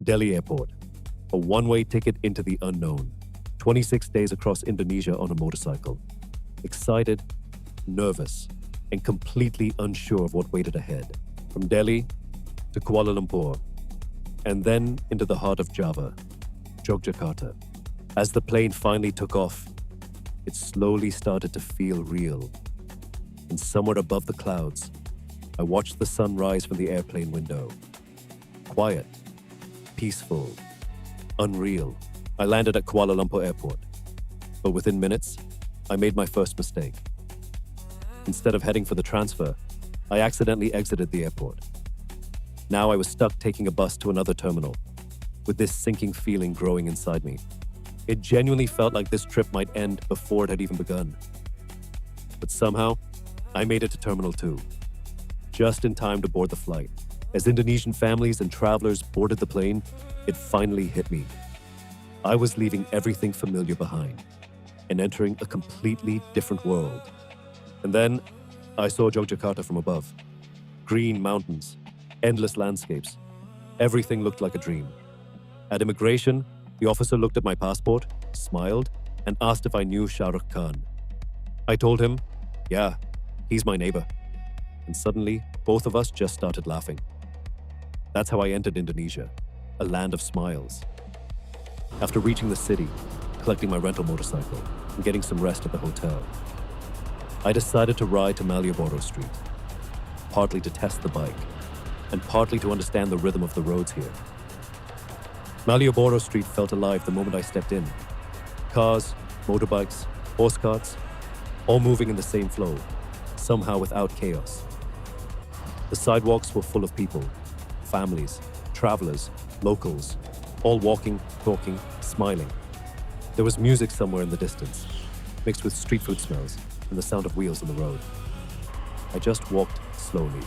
Delhi airport, a one-way ticket into the unknown. 26 days across Indonesia on a motorcycle. Excited, nervous, and completely unsure of what waited ahead. From Delhi to Kuala Lumpur, and then into the heart of Java, Yogyakarta. As the plane finally took off, it slowly started to feel real. And somewhere above the clouds, I watched the sun rise from the airplane window. Quiet, peaceful, unreal. I landed at Kuala Lumpur airport, but within minutes, I made my first mistake. Instead of heading for the transfer, I accidentally exited the airport. Now I was stuck taking a bus to another terminal, with this sinking feeling growing inside me. It genuinely felt like this trip might end before it had even begun. But somehow, I made it to Terminal 2, just in time to board the flight. As Indonesian families and travelers boarded the plane, it finally hit me. I was leaving everything familiar behind and entering a completely different world. And then I saw Yogyakarta from above. Green mountains, endless landscapes. Everything looked like a dream. At immigration, the officer looked at my passport, smiled, and asked if I knew Shah Rukh Khan. I told him, yeah, he's my neighbor. And suddenly, both of us just started laughing. That's how I entered Indonesia, a land of smiles. After reaching the city, collecting my rental motorcycle, and getting some rest at the hotel, I decided to ride to Malioboro Street, partly to test the bike, and partly to understand the rhythm of the roads here. Malioboro Street felt alive the moment I stepped in. Cars, motorbikes, horse carts, all moving in the same flow, somehow without chaos. The sidewalks were full of people, families, travelers, locals, all walking, talking, smiling. There was music somewhere in the distance, mixed with street food smells and the sound of wheels on the road. I just walked slowly,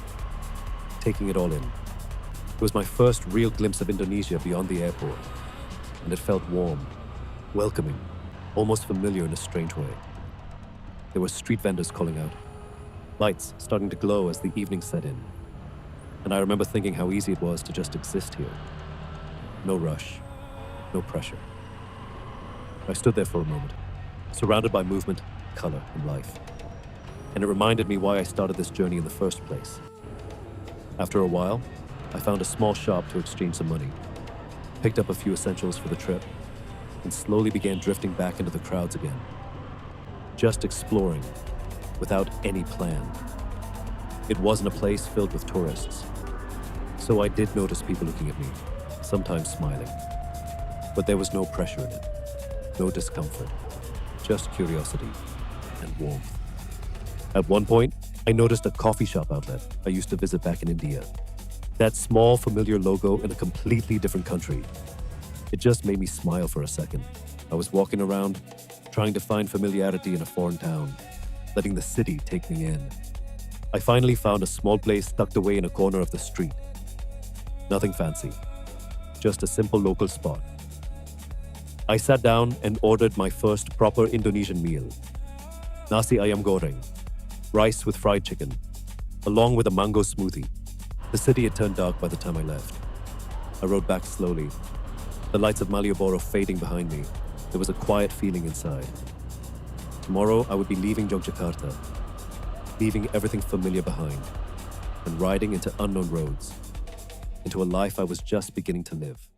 taking it all in. It was my first real glimpse of Indonesia beyond the airport, and it felt warm, welcoming, almost familiar in a strange way. There were street vendors calling out, lights starting to glow as the evening set in. And I remember thinking how easy it was to just exist here. No rush, no pressure. I stood there for a moment, surrounded by movement, color, and life. And it reminded me why I started this journey in the first place. After a while, I found a small shop to exchange some money, picked up a few essentials for the trip, and slowly began drifting back into the crowds again. Just exploring, without any plan. It wasn't a place filled with tourists, so I did notice people looking at me, sometimes smiling. But there was no pressure in it, no discomfort, just curiosity and warmth. At one point, I noticed a coffee shop outlet I used to visit back in India. That small, familiar logo in a completely different country. It just made me smile for a second. I was walking around, trying to find familiarity in a foreign town, letting the city take me in. I finally found a small place tucked away in a corner of the street. Nothing fancy, just a simple local spot. I sat down and ordered my first proper Indonesian meal. Nasi ayam goreng, rice with fried chicken, along with a mango smoothie. The city had turned dark by the time I left. I rode back slowly, the lights of Malioboro fading behind me. There was a quiet feeling inside. Tomorrow, I would be leaving Yogyakarta, leaving everything familiar behind, and riding into unknown roads, into a life I was just beginning to live.